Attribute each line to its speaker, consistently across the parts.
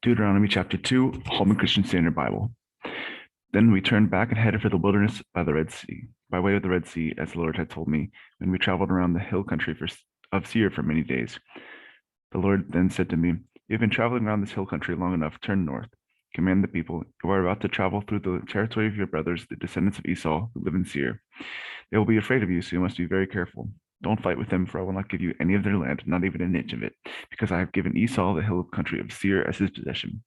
Speaker 1: Deuteronomy chapter 2, Holman Christian Standard Bible. Then we turned back and headed for the wilderness by the Red Sea, by way of the Red Sea, as the Lord had told me, when we traveled around the hill country of Seir for many days. The Lord then said to me, "You have been traveling around this hill country long enough. Turn north. Command the people, you are about to travel through the territory of your brothers, the descendants of Esau, who live in Seir. They will be afraid of you, so you must be very careful. Don't fight with them, for I will not give you any of their land, not even an inch of it, because I have given Esau the hill country of Seir as his possession.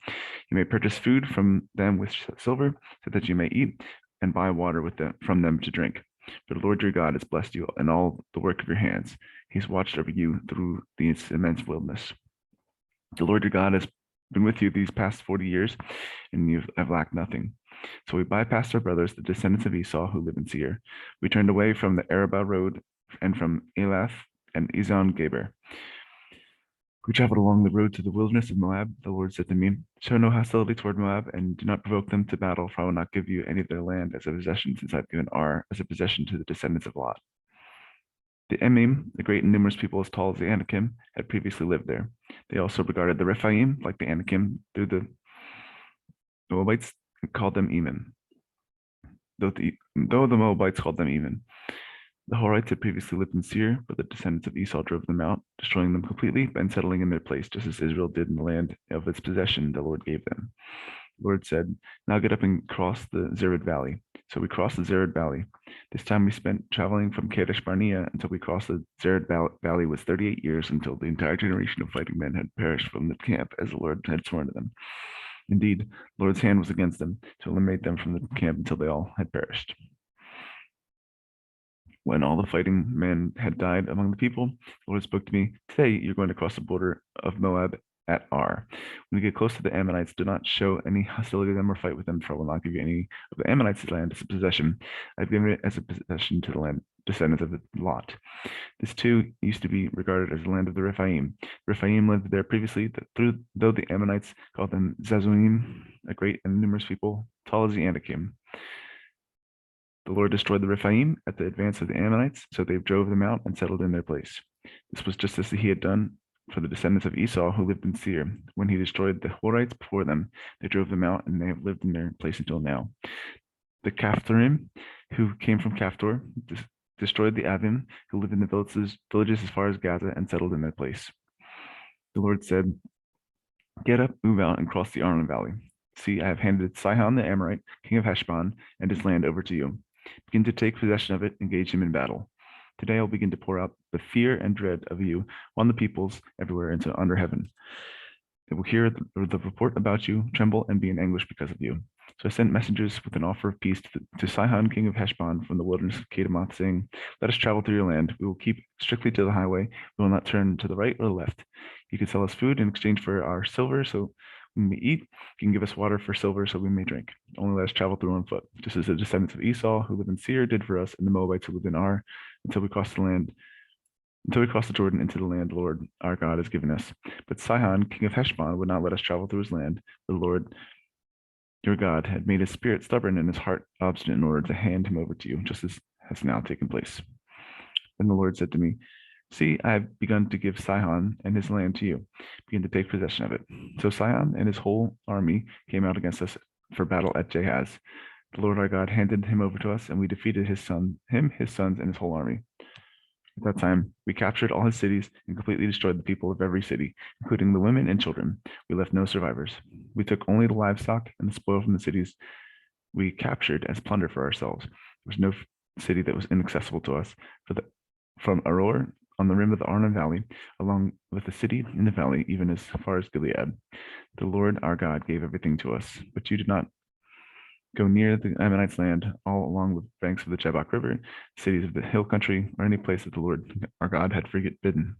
Speaker 1: You may purchase food from them with silver, so that you may eat, and buy water from them to drink. For the Lord your God has blessed you in all the work of your hands. He's watched over you through this immense wilderness. The Lord your God has been with you these past 40 years, and you have lacked nothing." So we bypassed our brothers, the descendants of Esau, who live in Seir. We turned away from the Arabah road and from Elath and Ezon-Geber. We traveled along the road to the wilderness of Moab. The Lord said to me, "Show no hostility toward Moab, and do not provoke them to battle, for I will not give you any of their land as a possession, since I have given Ar as a possession to the descendants of Lot." The Emim, the great and numerous people as tall as the Anakim, had previously lived there. They also regarded the Rephaim like the Anakim, though the Moabites called them Emim. Though the Moabites called them Emim. The Horites had previously lived in Seir, but the descendants of Esau drove them out, destroying them completely and settling in their place, just as Israel did in the land of its possession the Lord gave them. The Lord said, "Now get up and cross the Zered Valley." So we crossed the Zered Valley. This time we spent traveling from Kadesh Barnea until we crossed the Zered Valley was 38 years, until the entire generation of fighting men had perished from the camp, as the Lord had sworn to them. Indeed, the Lord's hand was against them to eliminate them from the camp until they all had perished. When all the fighting men had died among the people, the Lord spoke to me, "Today you're going to cross the border of Moab at Ar. When you get close to the Ammonites, do not show any hostility to them or fight with them, for I will not give you any of the Ammonites' land as a possession. I've given it as a possession to the land descendants of Lot." This too used to be regarded as the land of the Rephaim. Rephaim lived there previously, though the Ammonites called them Zazuim, a great and numerous people, tall as the Anakim. The Lord destroyed the Rephaim at the advance of the Ammonites, so they drove them out and settled in their place. This was just as he had done for the descendants of Esau who lived in Seir. When he destroyed the Horites before them, they drove them out, and they have lived in their place until now. The Caphtorim, who came from Caphtor, destroyed the Avim, who lived in the villages as far as Gaza, and settled in their place. The Lord said, "Get up, move out, and cross the Arnon Valley. See, I have handed Sihon the Amorite, king of Heshbon, and his land over to you. Begin to take possession of it, engage him in battle. Today I'll begin to pour out the fear and dread of you on the peoples everywhere under heaven. They will hear the report about you, tremble, and be in anguish because of you." So I sent messengers with an offer of peace to Sihon, king of Heshbon, from the wilderness of Kedemoth, saying, "Let us travel through your land. We will keep strictly to the highway. We will not turn to the right or the left. You can sell us food in exchange for our silver, so we may eat. You can give us water for silver, so we may drink. Only let us travel through on foot, just as the descendants of Esau, who live in Seir, did for us, and the Moabites who live in Ar, until we cross the Jordan into the land the Lord our God has given us." But Sihon, king of Heshbon, would not let us travel through his land. The Lord your God had made his spirit stubborn and his heart obstinate in order to hand him over to you, just as has now taken place. Then the Lord said to me, "See, I have begun to give Sihon and his land to you. Begin to take possession of it." So Sihon and his whole army came out against us for battle at Jahaz. The Lord our God handed him over to us, and we defeated his sons, and his whole army. At that time, we captured all his cities and completely destroyed the people of every city, including the women and children. We left no survivors. We took only the livestock and the spoil from the cities we captured as plunder for ourselves. There was no city that was inaccessible to us. From Aroer on the rim of the Arnon Valley, along with the city in the valley, even as far as Gilead. The Lord our God gave everything to us, but you did not go near the Ammonites' land, all along the banks of the Jabbok River, cities of the hill country, or any place that the Lord our God had forbidden.